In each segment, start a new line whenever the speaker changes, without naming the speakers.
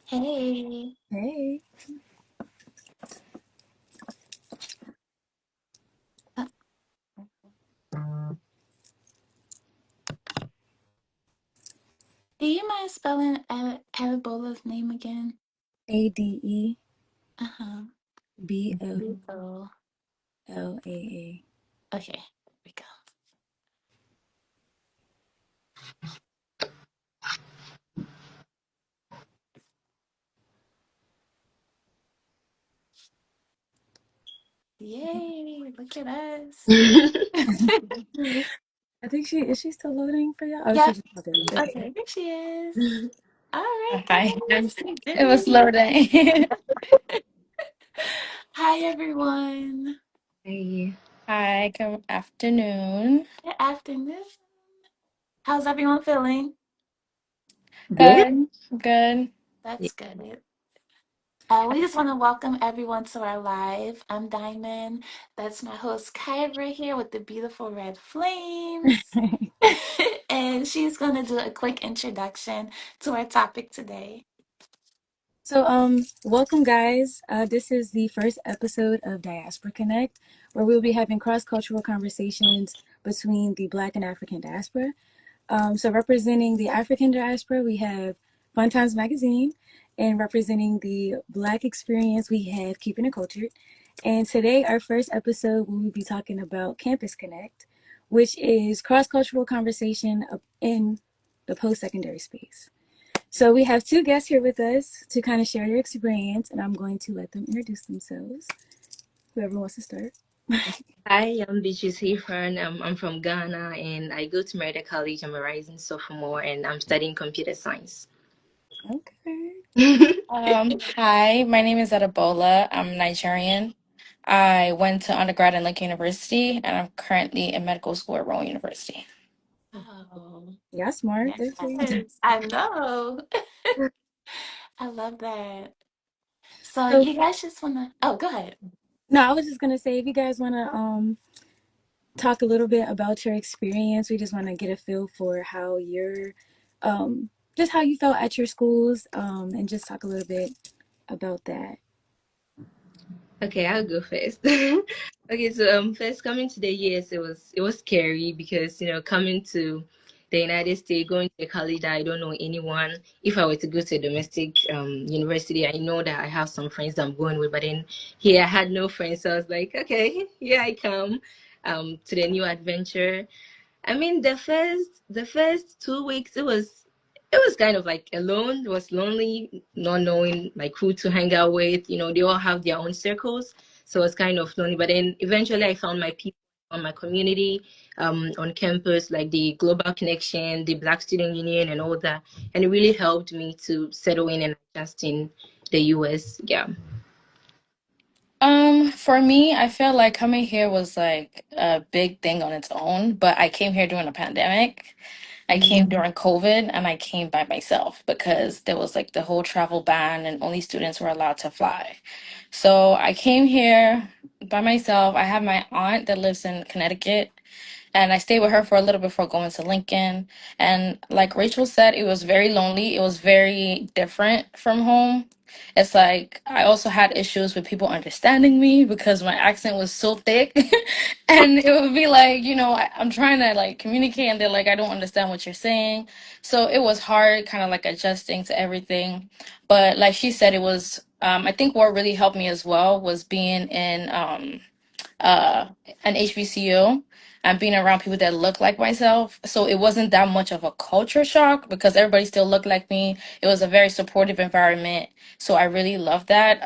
Hey,
Hey.
uh, do you mind spelling Arabola's name again?
Adeblola.
Uh-huh. Oh, okay. Here we go. Yay, look at us.
I think she is she still loading for y'all? Oh,
Yep.
she's just loading. Okay.
Okay, there she is. All right,
Hi.
guys. We did
It was
it.
loading.
Hi, everyone.
Hey.
Hi, good afternoon.
Good afternoon. How's everyone feeling?
Good?
Good, good.
Yeah.
That's good. We just want to welcome everyone to our live. I'm Diamond. That's my host, Kyra, here with the beautiful red flames. And she's going to do a quick introduction to our topic today.
Welcome guys. This is the first episode of Diaspora Connect, where we'll be having cross-cultural conversations between the Black and African diaspora. Representing the African diaspora, we have Fun Times Magazine, and representing the Black experience, we have Keeping It Cultured. And today, our first episode, we will be talking about Campus Connect, which is cross cultural conversation in the post secondary space. So, we have two guests here with us to kind of share their experience, and I'm going to let them introduce themselves. Whoever wants to start.
Hi, I'm Beatrice Hayfern. I'm from Ghana and I go to Merida College. I'm a rising sophomore and I'm studying computer science.
Okay.
Hi, my name is Adebola. I'm Nigerian. I went to undergrad at Lincoln University, and I'm currently in medical school at Rowan University.
Oh,
Y'all smart. That's it.
yes, I know. I love that. So,
So,
you guys just want to, oh, go ahead.
no, I was just going to say, if you guys want to talk a little bit about your experience. We just want to get a feel for how um, just how you felt at your schools, and just talk a little bit about that.
Okay, I'll go first. Okay, so first coming to the US, it was scary because coming to the United States, going to a college that I don't know anyone. If I were to go to a domestic university, I know that I have some friends that I'm going with, but then here I had no friends, so I was like, okay, here I come to the new adventure. I mean, the first 2 weeks, it was kind of like alone. It was lonely, not knowing like who to hang out with. They all have their own circles, so it was kind of lonely. But then eventually, I found my people on my community, on campus, like the Global Connection, the Black Student Union, and all that, and it really helped me to settle in and adjust in the US. Yeah.
For me, I feel like coming here was like a big thing on its own, but I came here during a pandemic. I came during COVID and I came by myself because there was like the whole travel ban and only students were allowed to fly. So I came here by myself. I have my aunt that lives in Connecticut and I stayed with her for a little bit before going to Lincoln. And like Rachel said, it was very lonely. It was very different from home. It's like I also had issues with people understanding me because my accent was so thick. And it would be like, I'm trying to like communicate and they're like, I don't understand what you're saying. So it was hard, kind of like adjusting to everything. But like she said, it was, I think what really helped me as well was being in uh, an HBCU and being around people that look like myself. So it wasn't that much of a culture shock because everybody still looked like me. It was a very supportive environment. So I really loved that.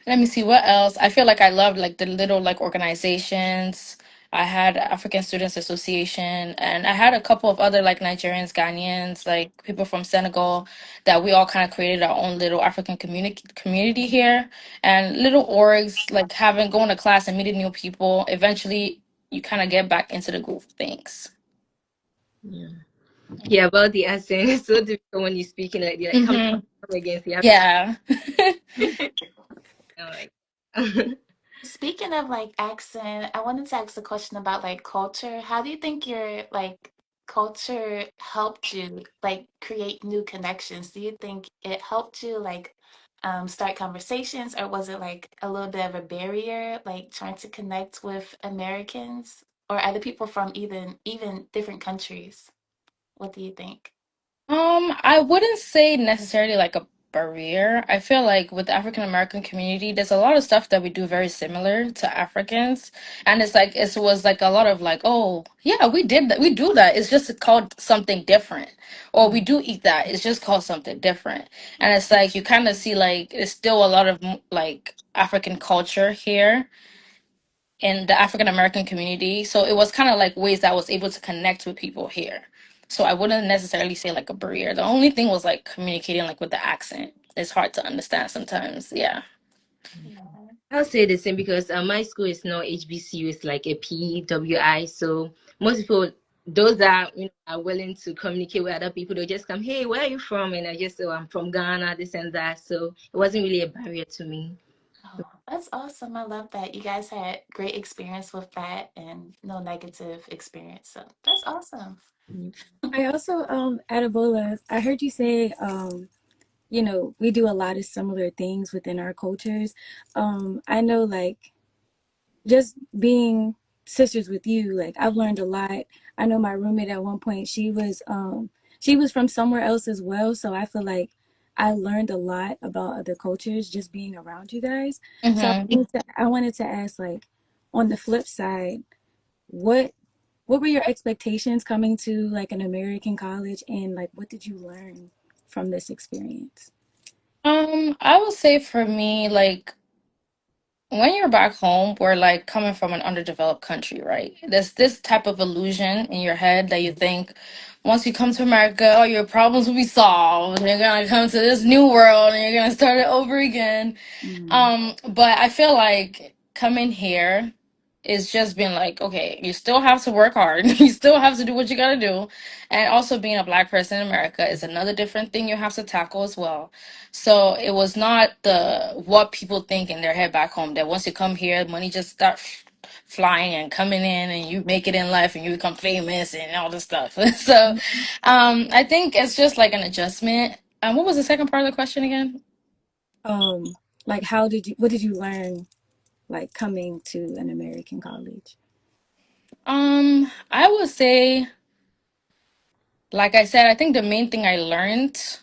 Let me see what else. I feel like I loved like the little like organizations. I had African Students Association and I had a couple of other like Nigerians, Ghanaians, like people from Senegal that we all kind of created our own little African community here and little orgs like having going to class and meeting new people. Eventually you kind of get back into the groove of things.
Yeah. Yeah, about the accent, it's so difficult when you're speaking like they're like
Hmm.
come again. So you have
Yeah.
to like.
Speaking of like accent, I wanted to ask a question about like culture. How do you think your like culture helped you like create new connections? Do you think it helped you like start conversations, or was it like a little bit of a barrier, like trying to connect with Americans or other people from even different countries? What do you think?
I wouldn't say necessarily like a barrier. I feel like with the African American community, there's a lot of stuff that we do very similar to Africans, and it's like it was like a lot of like, oh yeah, we did that, we do that. It's just called something different, or we do eat that. It's just called something different, and it's like you kind of see like it's still a lot of like African culture here in the African American community. So it was kind of like ways that I was able to connect with people here. So I wouldn't necessarily say like a barrier. The only thing was like communicating like with the accent. It's hard to understand sometimes. Yeah.
Yeah.
I'll say the same because my school is not HBCU, it's like a PWI. So most people, those that are willing to communicate with other people, they just come, hey, where are you from? And I just say, oh, I'm from Ghana, this and that. So it wasn't really a barrier to me.
Oh, that's awesome. I love that. You guys had great experience with that and no negative experience. So that's awesome.
Mm.
I also, Adebola, I heard you say, we do a lot of similar things within our cultures. I know, like, just being sisters with you, like, I've learned a lot. I know my roommate at one point, she was from somewhere else as well. So I feel like I learned a lot about other cultures just being around you guys. So
Mm-hmm.
I wanted to ask, like, on the flip side, what what were your expectations coming to like an American college, and like what did you learn from this experience?
I would say for me, like when you're back home, we're like coming from an underdeveloped country, right? There's this type of illusion in your head that you think once you come to America, all your problems will be solved, and you're gonna come to this new world and you're gonna start it over again.
Mm,
But I feel like coming here is just being like, okay, you still have to work hard. You still have to do what you gotta do. And also being a black person in America is another different thing you have to tackle as well. So it was not the what people think in their head back home that once you come here, money just starts flying and coming in and you make it in life and you become famous and all this stuff. So I think it's just like an adjustment. What was the second part of the question again?
um, like what did you learn like coming to an American college?
I would say, like I said, I think the main thing I learned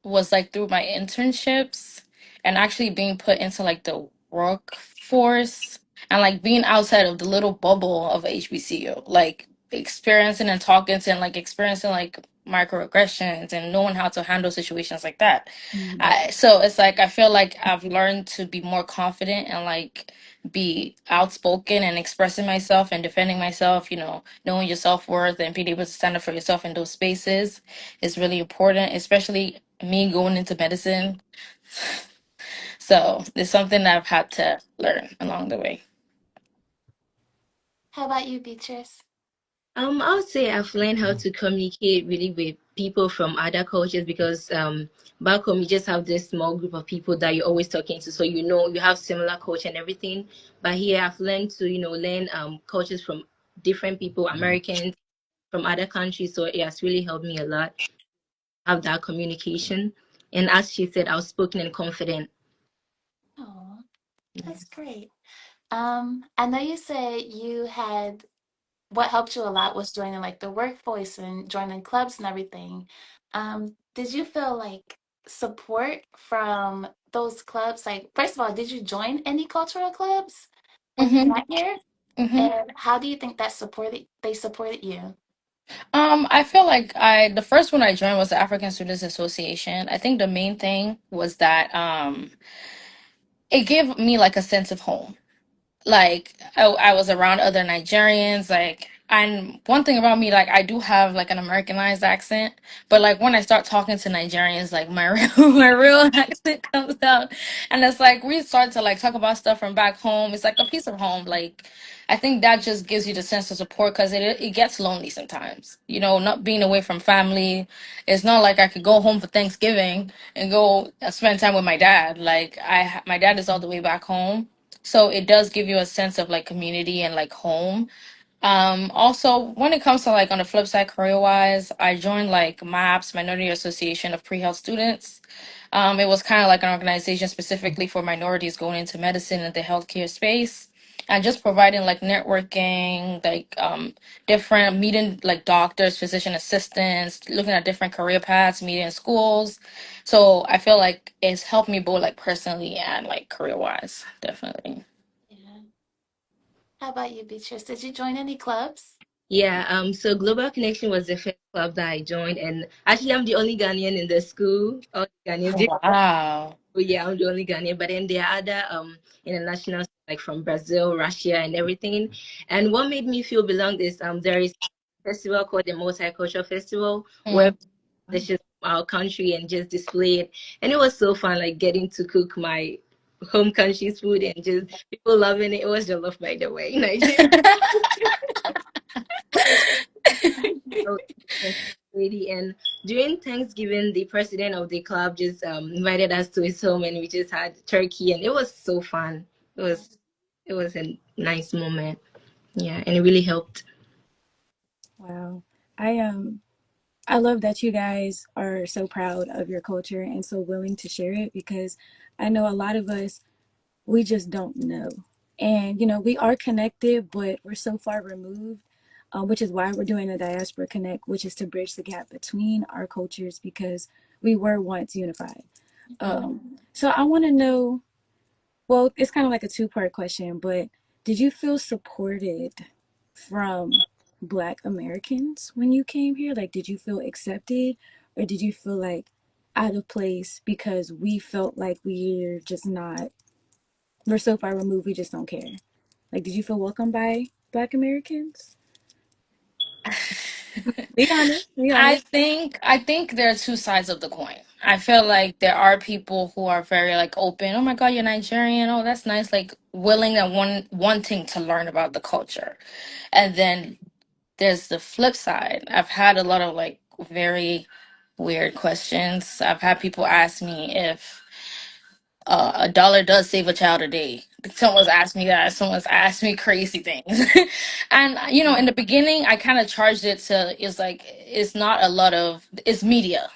was like through my internships and actually being put into like the workforce and like being outside of the little bubble of HBCU, like experiencing and talking to and like experiencing like microaggressions and knowing how to handle situations like that.
Mm,
So it's like I feel like I've learned to be more confident and like be outspoken and expressing myself and defending myself, knowing your self-worth and being able to stand up for yourself in those spaces is really important, especially me going into medicine. So it's something that I've had to learn along the way.
How about you, Beatrice?
I would say I've learned how to communicate really with people from other cultures because back home you just have this small group of people that you're always talking to, so you have similar culture and everything. But here I've learned to learn cultures from different people, Americans from other countries. So it has really helped me a lot have that communication. And as she said, outspoken and confident.
Oh, that's
Yes.
great. I know you said you had what helped you a lot was joining like the workforce and joining clubs and everything. Did you feel like support from those clubs? Like, first of all, did you join any cultural clubs when you
Mm-hmm.
got here?
Mm-hmm.
And how do you think they supported you?
I feel like the first one I joined was the African Students Association. I think the main thing was that it gave me like a sense of home. Like I was around other Nigerians, like, and one thing about me, like I do have like an Americanized accent, but like when I start talking to Nigerians, like my real my real accent comes out, and it's like we start to like talk about stuff from back home. It's like a piece of home. Like I think that just gives you the sense of support because it gets lonely sometimes. Not being away from family. It's not like I could go home for Thanksgiving and go spend time with my dad. Like my dad is all the way back home, so it does give you a sense of like community and like home. Also, when it comes to like on the flip side, career wise, I joined like MAPS, Minority Association of Pre Health Students. It was kind of like an organization specifically for minorities going into medicine and the healthcare space, and just providing like networking, like different meeting like doctors, physician assistants, looking at different career paths, meeting schools. So I feel like it's helped me both like personally and like career wise, definitely.
Yeah. How about you, Beatrice? Did you join any clubs?
Yeah, so Global Connection was the first club that I joined, and actually, I'm the only Ghanaian in the school. All the Ghanaians,
Wow.
oh yeah, I'm the only Ghanaian. But then there are other internationals like from Brazil, Russia, and everything. And what made me feel belonged is there is a festival called the Multicultural Festival where
Mm.
dishes from our country and just display it. And it was so fun, like getting to cook my home country's food and just people loving it. It was jollof, by the way, Nigeria. So, lady, and during Thanksgiving, the president of the club just invited us to his home, and we just had turkey, and it was so fun. It was it was a nice moment, yeah, and it really helped.
Wow. I I love that you guys are so proud of your culture and so willing to share it, because I know a lot of us, we just don't know. And, we are connected, but we're so far removed, which is why we're doing the Diaspora Connect, which is to bridge the gap between our cultures, because we were once unified.
Mhm.
So I want to know, well, it's kind of like a two-part question, but did you feel supported from Black Americans when you came here? Like, did you feel accepted, or did you feel like out of place because we felt like we're so far removed, we just don't care? Like, did you feel welcomed by Black Americans? Be honest, be honest.
I think there are two sides of the coin. I feel like there are people who are very like open. Oh my God, you're Nigerian. Oh, that's nice. Like willing and wanting to learn about the culture. And then there's the flip side. I've had a lot of like very weird questions. I've had people ask me if a dollar does save a child a day. Someone's asked me that. Someone's asked me crazy things. And, in the beginning, I kind of charged it to, it's like, it's not a lot of, it's media.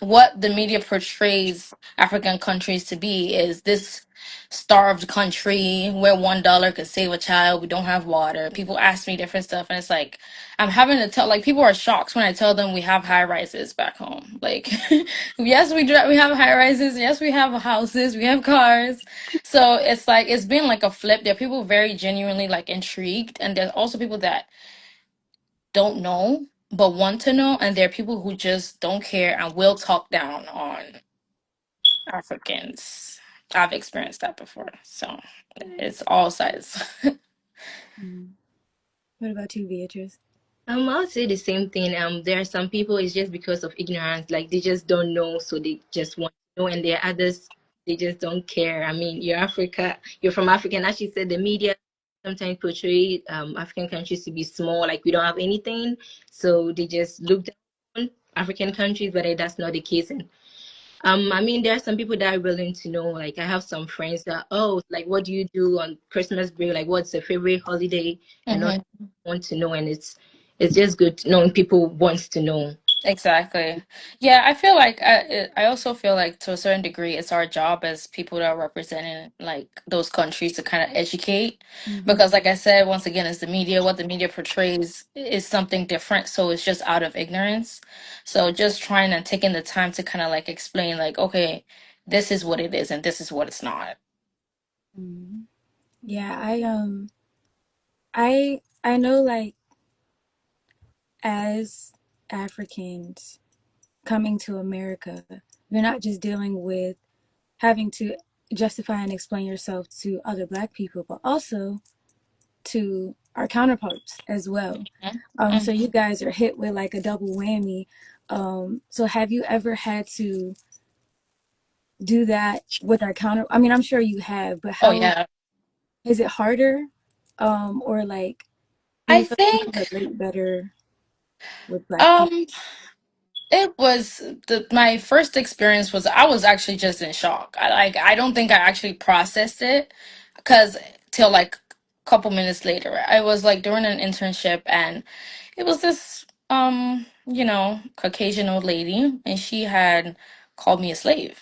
What the media portrays African countries to be is this starved country where $1 could save a child. We don't have water. People ask me different stuff, and it's like I'm having to tell. Like people are shocked when I tell them we have high rises back home. Like, yes, we have high rises. Yes, we have houses. We have cars. So it's like it's been like a flip. There are people very genuinely like intrigued, and there's also people that don't know but want to know, and there are people who just don't care and will talk down on Africans. I've experienced that before, so it's all sides.
Mm. What about you, Beatrice?
I would say the same thing. There are some people it's just because of ignorance, like they just don't know, so they just want to know, and there are others they just don't care. I mean, you're from Africa, and as she said, the media sometimes portray African countries to be small, like we don't have anything, so they just look down on African countries, but that's not the case. And I mean, there are some people that are willing to know. Like, I have some friends that, oh, like, what do you do on Christmas break? Like, what's your favorite holiday? And all
Hmm.
want to know, and it's just good knowing people wants to know.
Exactly. Yeah, I feel like I also feel like to a certain degree, it's our job as people that are representing like those countries to kind of educate,
Hmm.
because like I said, once again, it's the media. What the media portrays is something different, so it's just out of ignorance. So just trying and taking the time to kind of like explain, like, okay, this is what it is, and this is what it's not.
Hmm. Yeah, I know, like, as Africans coming to America, you're not just dealing with having to justify and explain yourself to other Black people, but also to our counterparts as well. So
Mhm.
you guys are hit with like a double whammy. So have you ever had to do that with our counter? I mean, I'm sure you have, but
Oh
how
yeah.
is it harder? Or like, do
I
you feel like you can
think
relate better with Black people?
um it was my first experience was I was actually just in shock. I don't think I actually processed it because till like couple minutes later. I was like doing an internship, and it was this Caucasian old lady, and she had called me a slave,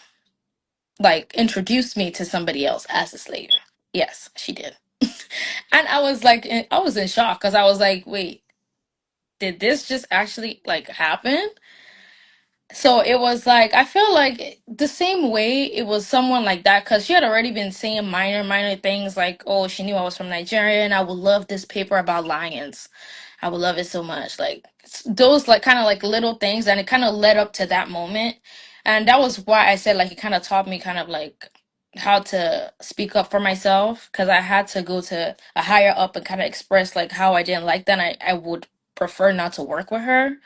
like introduced me to somebody else as a slave. Yes, she did. And I was like, I was in shock because I was like, wait, did this just actually like happen? So it was like, I feel like the same way it was someone like that, because she had already been saying minor things like, oh, she knew I was from Nigeria and I would love this paper about lions. I would love it so much. Like those like kind of like little things, and it kind of led up to that moment. And that was why I said like it kind of taught me kind of like how to speak up for myself, because I had to go to a higher up and kind of express like how I didn't like that. And I would prefer not to work with her,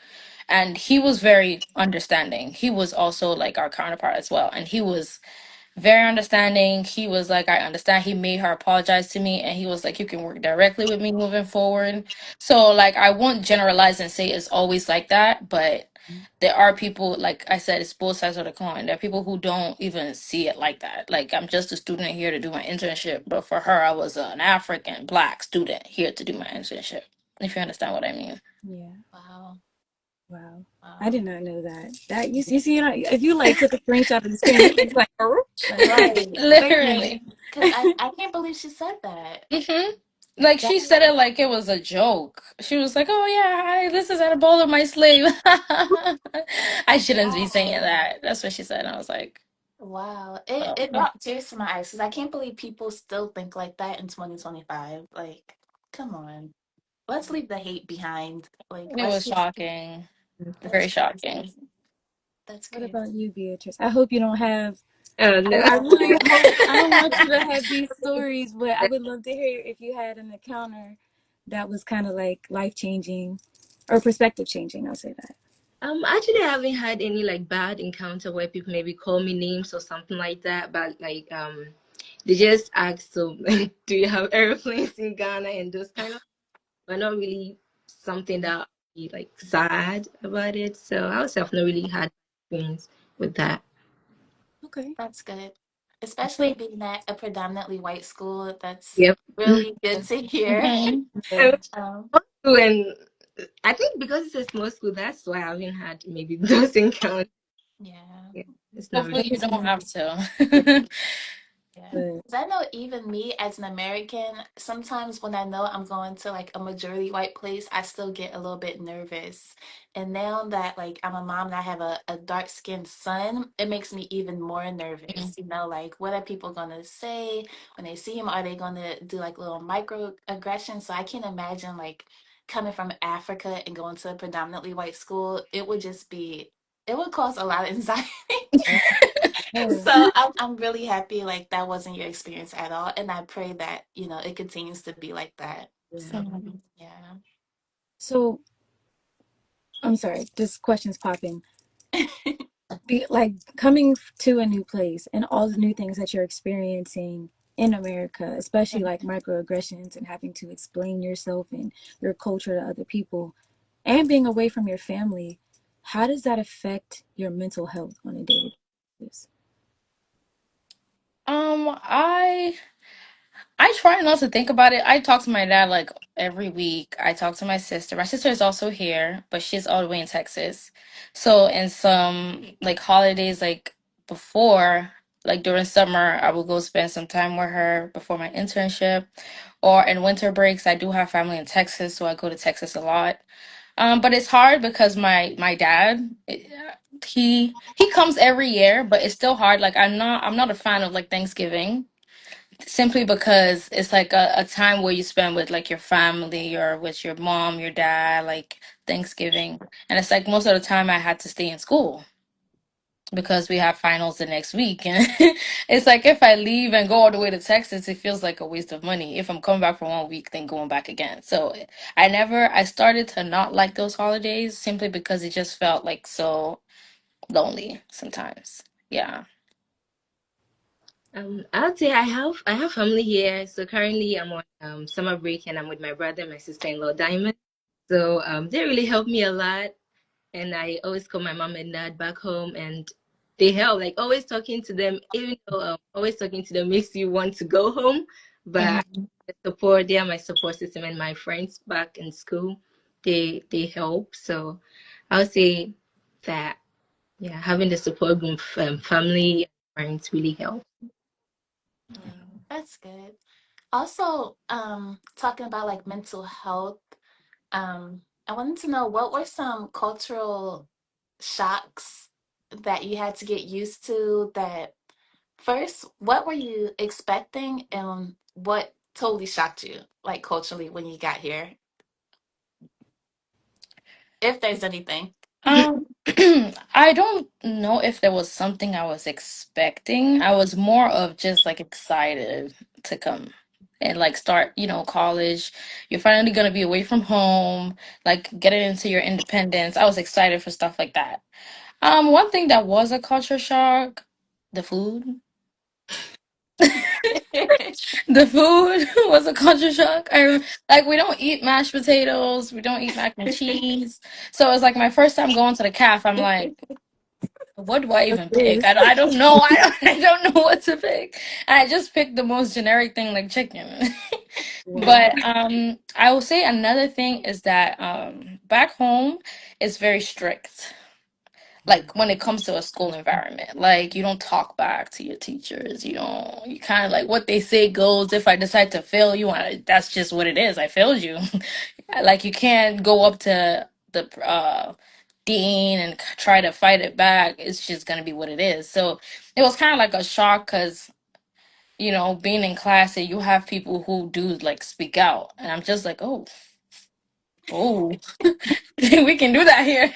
and he was very understanding. He was also like our counterpart as well, and he was very understanding. He was like, I understand. He made her apologize to me, and he was like, you can work directly with me moving forward. So like, I won't generalize and say it's always like that, but there are people, like I said, it's both sides of the coin. There are people who don't even see it like that. Like, I'm just a student here to do my internship, but for her, I was an African Black student here to do my internship, if you understand what I mean.
Yeah.
Wow.
Wow. I
Wow.
did not know that. That you see, if you like took a screenshot of the screen, you'd be like, oh, like,
Right.
wait a minute.
Literally.
Because I can't believe she said that.
hmm Like
That
she said it like it was a joke. She was like, "Oh yeah, hi, this is at a bowl of my slave." I shouldn't be saying
Wow.
that. That's what she said. And I was like,
Wow.
"Oh,
It
okay."
brought tears to my eyes because I can't believe people still think like that in 2025. Like, come on. Let's leave the hate behind. Like,
It
let's
was
just,
shocking,
that's
very shocking.
crazy. That's
what
crazy.
about you, Beatrice? I hope you don't have
No.
I really hope I don't want you to have these stories, but I would love to hear if you had an encounter that was kind of like life changing or perspective changing. I'll say that.
Actually, I haven't had any like bad encounter where people maybe call me names or something like that. But like, they just ask, so like, do you have airplanes in Ghana and those kind of, but not really something that I'd be like sad about it. So I also have not really had experience with that.
Okay.
That's good. Especially being at a predominantly white school. That's
Yep.
really good to hear.
hmm
I
Yeah.
went
Um,
to school, and I think because it's a small school, that's why I haven't had maybe those encounters.
yeah.
Yeah, it's not really.
Hopefully, you don't have
Yeah.
to.
Yeah.
But
'Cause I know even me as an American, sometimes when I know I'm going to like a majority white place, I still get a little bit nervous. And now that like I'm a mom and I have a dark skinned son, it makes me even more nervous. You know, like what are people gonna say when they see him? Are they gonna do like little microaggressions? So I can't imagine like coming from Africa and going to a predominantly white school. It would cause a lot of anxiety.
yeah, sure.
So I'm really happy like that wasn't your experience at all, and I pray that it continues to be like that.
Yeah.
So
Mhm.
yeah.
So I'm sorry, this question's popping. Like coming to a new place and all the new things that you're experiencing in America, especially like microaggressions and having to explain yourself and your culture to other people and being away from your family, how does that affect your mental health on a daily basis?
I try not to think about it. I talk to my dad like every week. I talk to my sister. My sister is also here, but she's all the way in Texas. So in some like holidays, like before, like during summer, I will go spend some time with her before my internship. Or in winter breaks, I do have family in Texas, so I go to Texas a lot. But it's hard because my dad, he comes every year, but it's still hard. Like I'm not a fan of like Thanksgiving, simply because it's like a time where you spend with like your family or with your mom, your dad, like Thanksgiving. And it's like most of the time I had to stay in school because we have finals the next week. And it's like if I leave and go all the way to Texas, it feels like a waste of money. If I'm coming back for 1 week, then going back again. So I started to not like those holidays simply because it just felt like so lonely sometimes. Yeah.
I'd say I have family here. So currently I'm on summer break and I'm with my brother and my sister-in-law Diamond. So they really help me a lot. And I always call my mom and dad back home, and they help. Like always talking to them, even though always talking to them makes you want to go home. But
Mhm.
the support. They are my support system, and my friends back in school, they help. So I'll say that yeah, having the support group, family, and friends really help.
That's good. Also, talking about like mental health, I wanted to know what were some cultural shocks that you had to get used to that first, what were you expecting and what totally shocked you, like culturally when you got here, if there's anything?
Um, I don't know if there was something I was expecting. I was more of just like excited to come and like start, college. You're finally gonna be away from home, like getting into your independence. I was excited for stuff like that. One thing that was a culture shock, the food. The food was a culture shock. Like we don't eat mashed potatoes, we don't eat mac and cheese. So it's like my first time going to the calf. I'm like, what do I
What's
even pick?
this?
I don't know. I don't know what to pick. And I just picked the most generic thing like chicken.
Wow.
But I will say another thing is that back home it's very strict, like when it comes to a school environment. Like you don't talk back to your teachers, you kind of like what they say goes. If I decide to fail you, that's just what it is. I failed you. Like you can't go up to the dean and try to fight it back. It's just gonna be what it is. So it was kind of like a shock because being in class and you have people who do like speak out, and I'm just like, oh, we can do that here.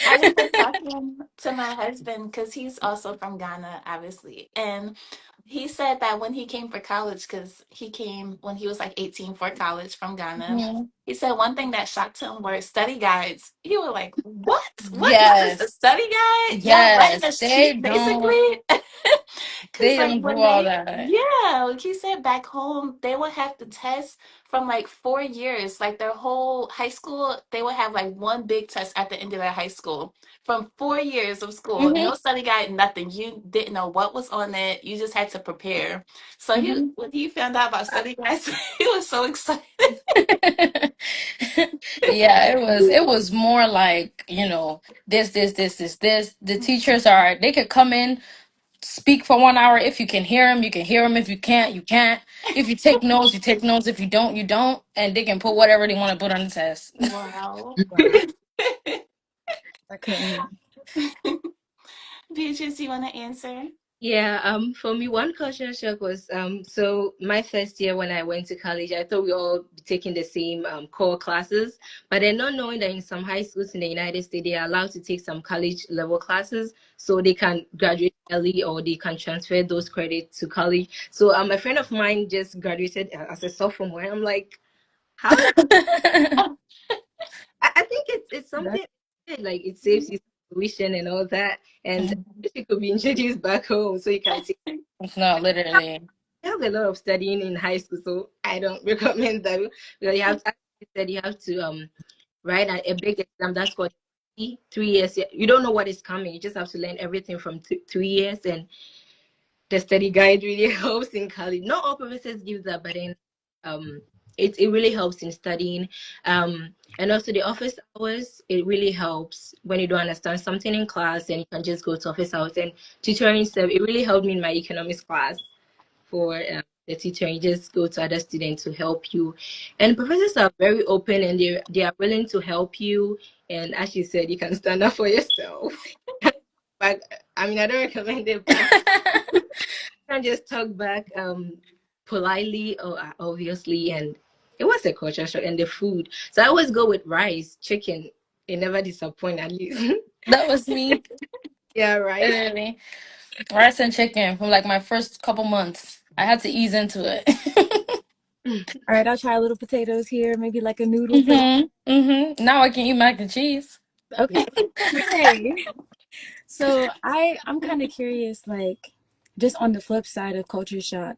I was just talking to my husband because he's also from Ghana, obviously. And he said that when he came for college, because he came when he was like 18 for college from Ghana,
Mhm.
he said one thing that shocked him were study guides. He was like, what? What? Y'all just a
Yes.
study guide? Y'all writing
Yes,
us cheat, basically? Because,
they
like,
don't do
when
all
they,
that.
yeah, like he said back home, they would have to test from like 4 years, like their whole high school, they would have like one big test at the end of their high school from 4 years of school.
Hmm.
No study guide, nothing. You didn't know what was on it. You just had to prepare. So he,
Hmm.
when he found out about study guides, he was so excited.
Yeah, it was more like, this. The teachers they could come in, speak for 1 hour. If you can hear them, you can hear them. If you can't, you can't. If you take notes, you take notes. If you don't, you don't. And they can put whatever they want to put on the test.
Wow.
Wow. I couldn't.
Beatrice, you want to answer?
Yeah, for me, one culture shock was so my first year when I went to college, I thought we all be taking the same core classes, but then not knowing that in some high schools in the United States, they are allowed to take some college level classes so they can graduate early or they can transfer those credits to college. So a friend of mine just graduated as a sophomore. I'm like, how does I think it's
That's
something good, like it saves you tuition and all that, and
Mhm.
it could be introduced back home so you can take.
No, literally.
I have a lot of studying in high school, so I don't recommend that because you have to, as you said, you have to write a big exam that's called 3 years. You don't know what is coming. You just have to learn everything from 3 years, and the study guide really helps in college. Not all professors give that, but then um, it really helps in studying. And also the office hours, it really helps when you don't understand something in class and you can just go to office hours and tutoring stuff. It really helped me in my economics class for the teacher. You just go to other students to help you, and professors are very open and they are willing to help you. And as you said, you can stand up for yourself. But I mean, I don't recommend it, but you can just talk back politely or obviously. And it was a culture shock, and the food. So I always go with rice, chicken. It never disappoint at least.
That was me,
Yeah, rice.
literally. Rice and chicken from like my first couple months. I had to ease into it.
all right. I'll try a little potatoes here, maybe like a noodle for that.
Now I can eat mac and cheese.
Yeah.
Okay. Hey. So I'm kind of curious, like, just on the flip side of culture shock,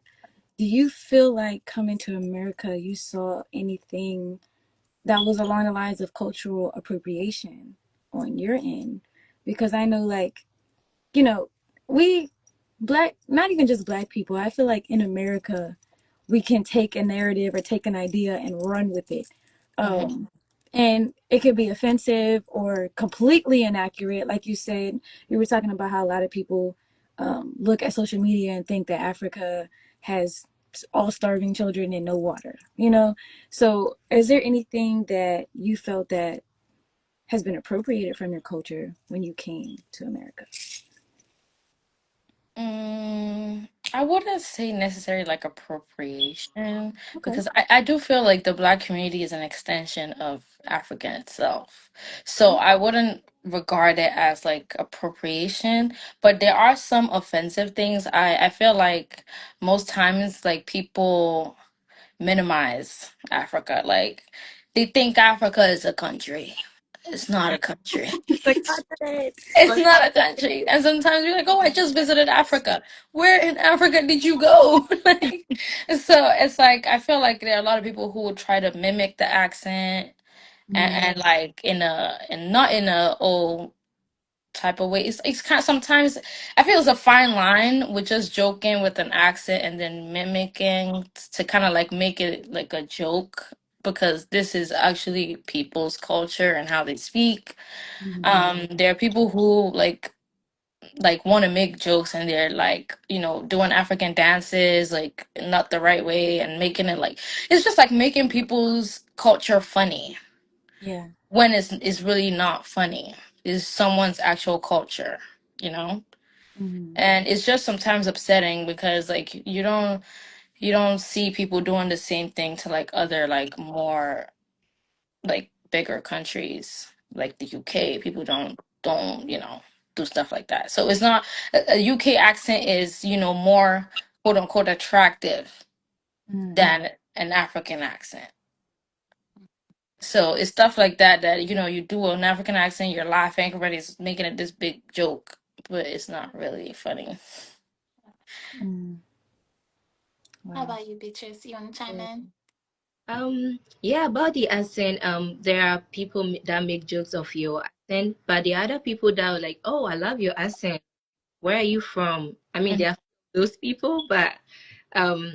do you feel like coming to America, you saw anything that was along the lines of cultural appropriation on your end? Because I know, like, you know, we black, not even just black people, I feel like in America, we can take a narrative or take an idea and run with it.
Hmm.
Um, and it could be offensive or completely inaccurate. Like you said, you were talking about how a lot of people look at social media and think that Africa has all starving children and no water, you know? So, is there anything that you felt that has been appropriated from your culture when you came to America?
I wouldn't say necessarily like appropriation
Okay.
because I do feel like the Black community is an extension of Africa itself. So I wouldn't regard it as like appropriation, but there are some offensive things. I feel like most times like people minimize Africa. Like they think Africa is a country. It's not a country.
The continent.
It's not a country. And sometimes you're like, oh, I just visited Africa. Where in Africa did you go? Like, so it's like, I feel like there are a lot of people who will try to mimic the accent
Mm,
and like and not in a old type of way. It's kind of sometimes I feel it's a fine line with just joking with an accent and then mimicking to kind of like make it like a joke because this is actually people's culture and how they speak.
mhm.
There are people who like want to make jokes and they're like doing African dances like not the right way and making it like it's just like making people's culture funny
Yeah.
when it's really not funny. It's someone's actual culture, you know?
Mhm.
And it's just sometimes upsetting because like you don't see people doing the same thing to like other like more like bigger countries like the UK. People don't do stuff like that. So it's not a UK accent is more quote unquote attractive
Mm.
than an African accent. So it's stuff like that you do an African accent, you're laughing, everybody's making it this big joke, but it's not really funny.
Mm.
How
Wow.
about you, Beatrice? You want to chime in?
Yeah, about the accent, there are people that make jokes of your accent, but the other people that are like, oh, I love your accent. Where are you from? I mean, there are those people, but um,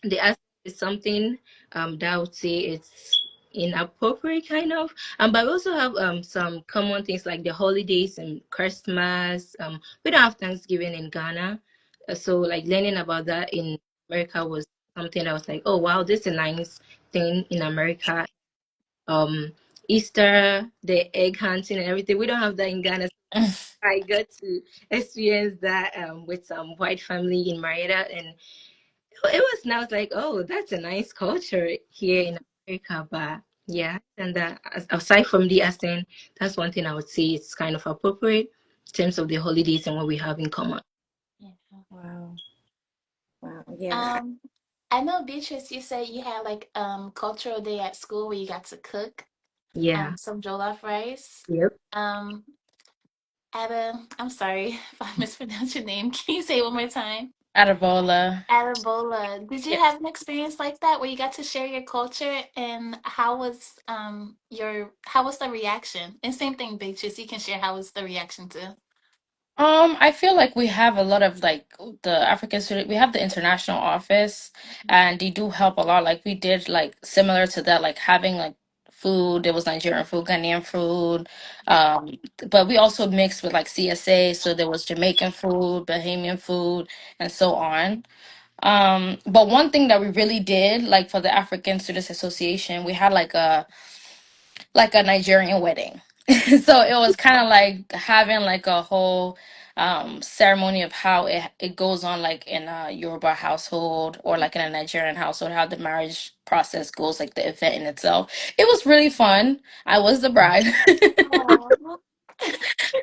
the accent is something that I would say it's inappropriate kind of. But we also have some common things like the holidays and Christmas. We don't have Thanksgiving in Ghana, so like learning about that in America was something that was like, oh wow, this is a nice thing in America. Um, Easter, the egg hunting and everything. We don't have that in Ghana. I got to experience that with some white family in Marietta, and it was now it's like, oh, that's a nice culture here in America. But yeah, and aside from the accent, that's one thing I would say it's kind of appropriate in terms of the holidays and what we have in common.
Yeah.
Wow. Wow. Yeah.
Um, I know, Beatrice, you said you had like cultural day at school where you got to cook
Yeah.
some jollof rice.
Yep.
Um, I'm sorry if I mispronounced your name. Can you say it one more time?
Arabola.
Arabola. Did you have an experience like that where you got to share your culture and how was the reaction? And same thing, Beatrice, you can share how was the reaction too.
I feel like we have a lot of like the African student. We have the international office, and they do help a lot. Like we did like similar to that, like having like food. There was Nigerian food, Ghanaian food, um, but we also mixed with like CSA. So there was Jamaican food, Bahamian food, and so on. But one thing that we really did, like for the African Students Association, we had like a Nigerian wedding. So it was kind of like having like a whole ceremony of how it goes on like in a Yoruba household or like in a Nigerian household, how the marriage process goes, like the event in itself. It was really fun. I was the bride.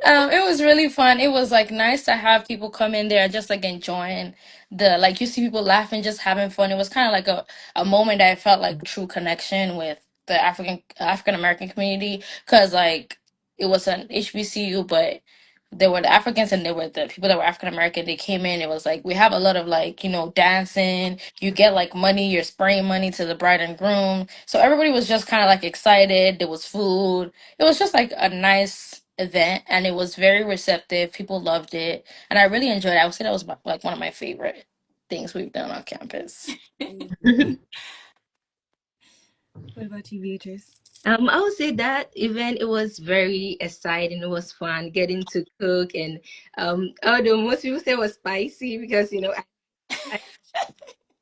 Oh,
It was really fun. It was like nice to have people come in there just like enjoying the like you see people laughing, just having fun. It was kind of like a moment that I felt like true connection with the African American community because like it was an HBCU, but there were the Africans and there were the people that were African American. They came in. It was like we have a lot of like dancing. You get like money. You're spraying money to the bride and groom. So everybody was just kind of like excited. There was food. It was just like a nice event and it was very receptive. People loved it and I really enjoyed it. I would say that was like one of my favorite things we've done on campus.
What about you, Beatrice?
I would say that event, it was very exciting. It was fun getting to cook, and although most people say it was spicy because I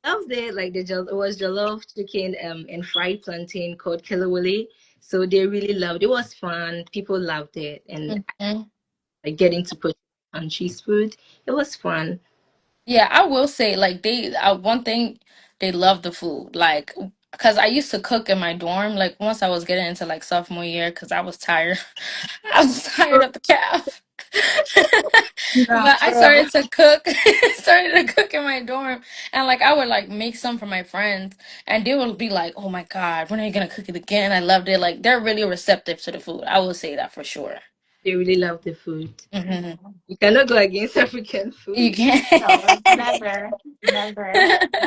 loved it. Like it was jollof chicken and fried plantain called kelewele. So they really loved it. It was fun. People loved it, and
Mhm.
like getting to put on cheese food. It was fun.
Yeah, I will say like they one thing they love the food. Like cuz I used to cook in my dorm like once I was getting into like sophomore year cuz I was tired. I was tired of the calf.
Nah,
But I
girl.
started to cook started to cook in my dorm and like I would like make some for my friends and they would be like, "Oh my god, when are you going to cook it again?" I loved it. Like they're really receptive to the food. I will say that for sure.
They really loved the food.
Mhm.
You cannot go against African
You
food.
can.
No, never, never.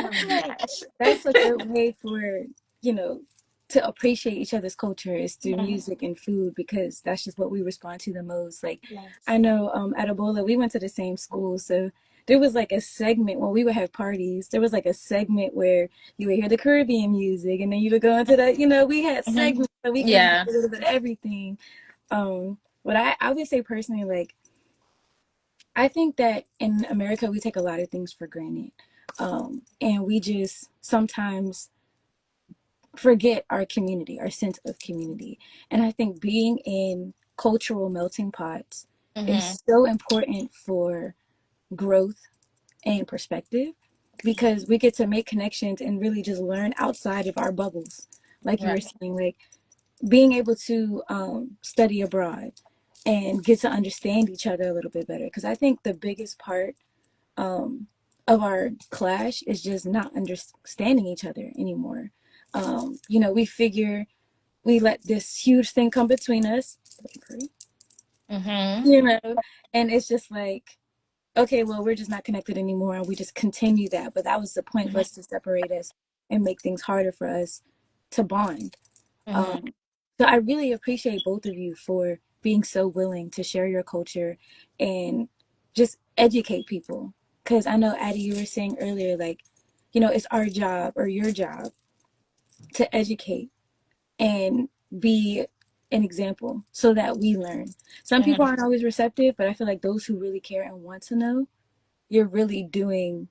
Oh my
Like
gosh.
that's a good way for, you know, to appreciate each other's culture is through
Yeah.
music and food because that's just what we respond to the most. Like
Yes.
I know at Ebola we went to the same school, so there was like a segment when we would have parties. There was like a segment where you would hear the Caribbean music, and then you would go into the, we had
Hmm.
segments so we could get
Yeah.
a little bit of everything. But I would say personally, like I think that in America we take a lot of things for granted, and we just sometimes forget our community, our sense of community. And I think being in cultural melting pots
Mhm.
is so important for growth and perspective because we get to make connections and really just learn outside of our bubbles. Like you were
Right.
saying, like being able to study abroad and get to understand each other a little bit better. Because I think the biggest part um, of our clash is just not understanding each other anymore. We figure we let this huge thing come between us,
Mhm.
you know, and it's just like, okay, well, we're just not connected anymore, and we just continue that. But that was the point,
Hmm.
was to separate us and make things harder for us to bond.
Mhm.
Um, so I really appreciate both of you for being so willing to share your culture and just educate people. Because I know, Addie, you were saying earlier, like, it's our job or your job to educate and be an example so that we learn. Some people
Mhm.
aren't always receptive, but I feel like those who really care and want to know, you're really doing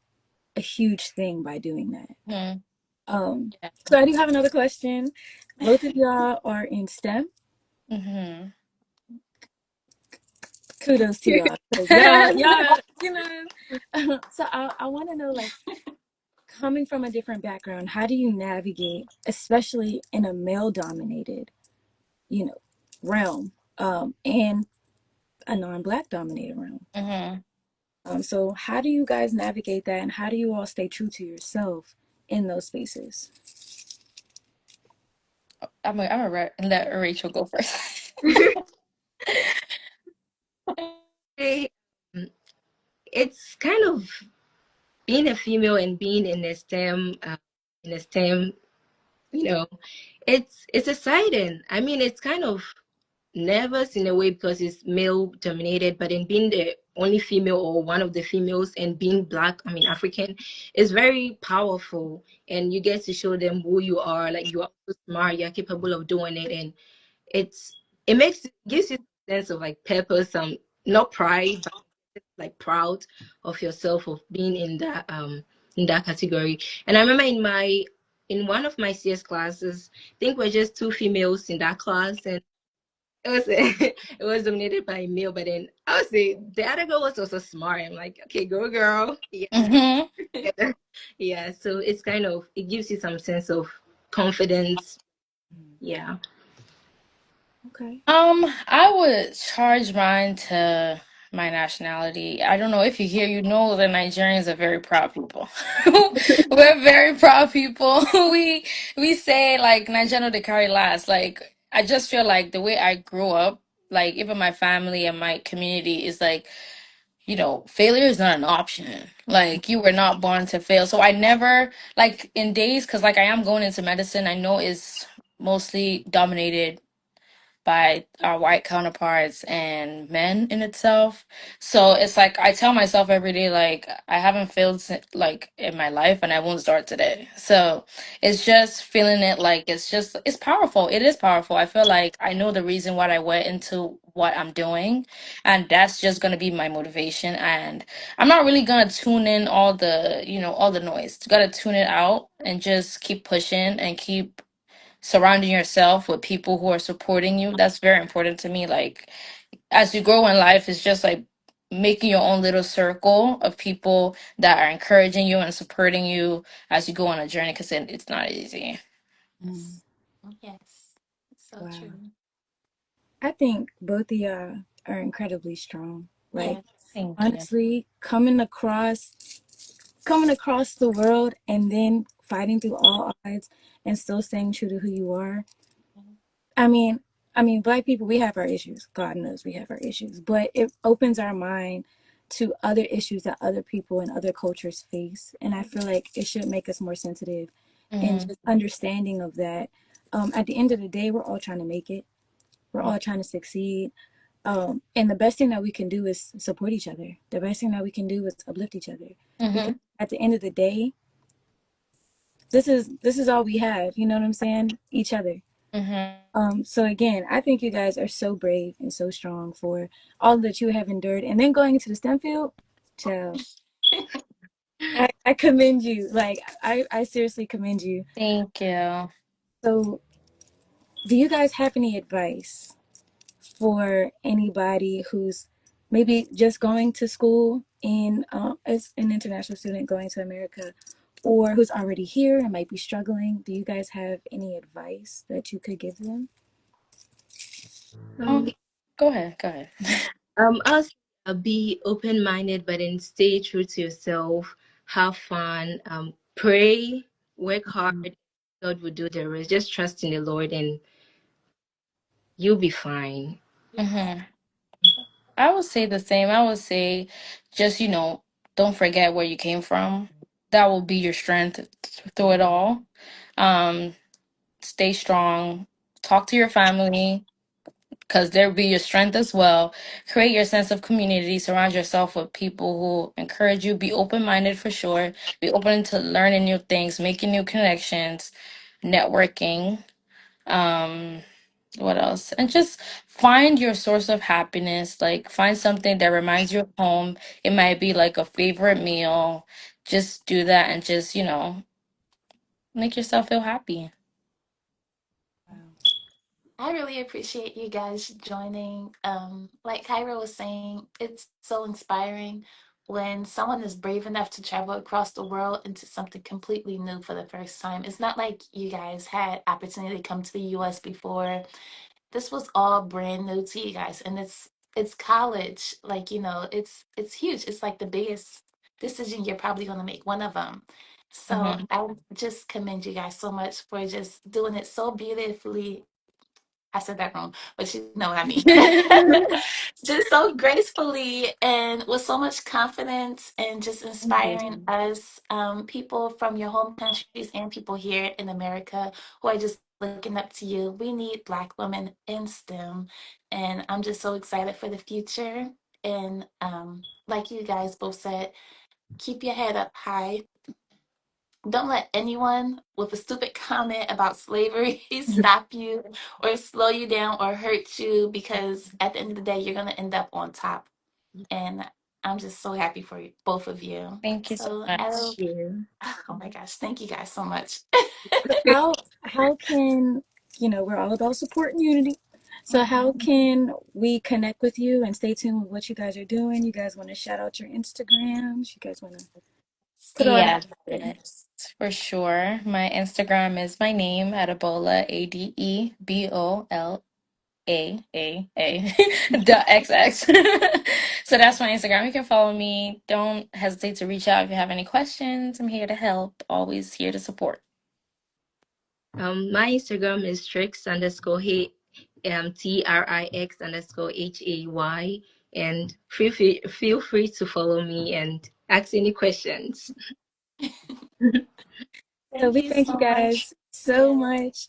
a huge thing by doing that.
Mhm.
Um,
Yeah.
so I do have another question. Both of y'all are in STEM.
Mhm.
Kudos to y'all. 'Cause y'all, so I want to know, like, coming from a different background, how do you navigate, especially in a male-dominated, you know, realm, and a non-black dominated realm?
Mhm.
So how do you guys navigate that, and how do you all stay true to yourself in those spaces?
Let Rachel go first.
Hey, um, it's kind of being a female and being in a STEM, you know, it's exciting. I mean, it's kind of nervous in a way because it's male dominated, but in being the only female or one of the females and being black, I mean African, is very powerful, and you get to show them who you are. Like you are so smart, you're capable of doing it, and it's it makes gives you a sense of like purpose, not pride, but like proud of yourself of being in that category. And I remember in one of my CS classes, I think we're just two females in that class, and it was it was dominated by a male. But then I would say the other girl was also smart. I'm like, okay, go girl, yeah,
Mhm.
yeah. So it's kind of it gives you some sense of confidence. Yeah.
Okay.
I would charge mine to my nationality. I don't know if you hear, you know that Nigerians are very proud people. We're very proud people. We say like Nigerian they carry last. Like I just feel like the way I grew up, like even my family and my community is like, failure is not an option. Like you were not born to fail. So I never like in days because like I am going into medicine, I know is mostly dominated by our white counterparts and men in itself. So it's like I tell myself every day, like I haven't failed like in my life, and I won't start today. So it's just feeling it like it's powerful. It is powerful. I feel like I know the reason why I went into what I'm doing, and that's just gonna be my motivation. And I'm not really gonna tune in all the all the noise. You gotta tune it out and just keep pushing and keep surrounding yourself with people who are supporting you. That's very important to me. Like as you grow in life, it's just like making your own little circle of people that are encouraging you and supporting you as you go on a journey, because it's not easy.
Mm,
Yes, it's so
wow.
true.
I think both of y'all are incredibly strong. Like
Yes.
Thank you.
honestly, coming across the world and then fighting through all odds and still staying true to who you are. I mean, black people, we have our issues. God knows we have our issues, but it opens our mind to other issues that other people and other cultures face. And I feel like it should make us more sensitive and
Hmm.
just understanding of that. At the end of the day, we're all trying to make it. We're all trying to succeed. And the best thing that we can do is support each other. The best thing that we can do is uplift each other. Because
Hmm.
at the end of the day, this is all we have. You know what I'm saying? Each other.
Hmm.
So again, I think you guys are so brave and so strong for all that you have endured, and then going into the STEM field. Child, I commend you. Like I seriously commend you.
Thank you.
So, do you guys have any advice for anybody who's maybe just going to school in as an international student going to America, or who's already here and might be struggling? Do you guys have any advice that you could give them?
Um,
Um,
go ahead. Go ahead.
I'll say, be open-minded, but then stay true to yourself. Have fun. Pray. Work hard. God will do the rest. Just trust in the Lord, and you'll be fine.
Yes.
Hmm. I would say the same. I would say just, don't forget where you came from. That will be your strength through it all. Um, Stay strong. Talk to your family because they'll be your strength as well. Create your sense of community. Surround yourself with people who encourage you. Be open minded for sure. Be open to learning new things, making new connections, networking. Um, what else? And just find your source of happiness. Like find something that reminds you of home. It might be like a favorite meal. Just do that and just, make yourself feel happy.
Wow.
I really appreciate you guys joining. Like Kyra was saying, it's so inspiring when someone is brave enough to travel across the world into something completely new for the first time. It's not like you guys had opportunity to come to the US before. This was all brand new to you guys, and it's college. Like, it's huge. It's like the biggest decision you're probably going to make, one of them. So
Hmm.
I just commend you guys so much for just doing it so beautifully. I said that wrong, but you know what I mean. Just so gracefully and with so much confidence and just
Thank you.
inspiring us, people from your home countries and people here in America who are just looking up to you. We need Black women in STEM, and I'm just so excited for the future. And like you guys both said, keep your head up high. Don't let anyone with a stupid comment about slavery stop you or slow you down or hurt you, because at the end of the day, you're going to end up on top. And I'm just so happy for you, both of you.
Thank you so
So,
much.
Yeah.
oh my gosh, thank you guys so much.
So how can we're all about support and unity. So how
Mhm.
can we connect with you and stay tuned with what you guys are doing? You guys want to shout out your Instagrams? You guys want to put all that
Yes,
out there?
for sure. My Instagram is my name, Adebola, ADEBOLAAA dot XX. So that's my Instagram. You can follow me. Don't hesitate to reach out if you have any questions. I'm here to help. Always here to support.
My Instagram is Trix_Hay, Trix_HAY, and feel free to follow me and ask any questions.
So
Thank
we
you
thank you
so much.
guys so
Yeah.
much.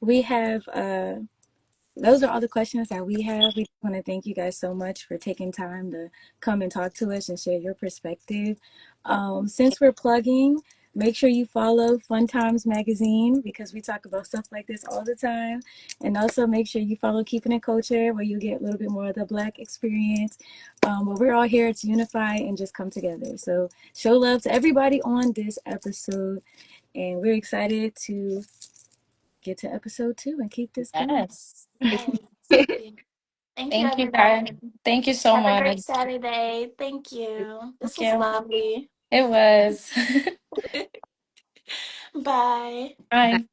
We have those are all the questions that we have. We want to thank you guys so much for taking time to come and talk to us and share your perspective. Since we're plugging, make sure you follow Fun Times Magazine because we talk about stuff like this all the time. And also make sure you follow Keeping It Culture where you get a little bit more of the Black experience. But we're all here to unify and just come together. So show love to everybody on this episode. And we're excited to get to episode 2 and keep this going.
Yes.
Yes. Thank you,
Thank you, guys.
everyone.
Thank you so
Have a
much.
great Saturday. Thank you. This
Thank
was
you.
lovely.
It was.
Bye.
Bye.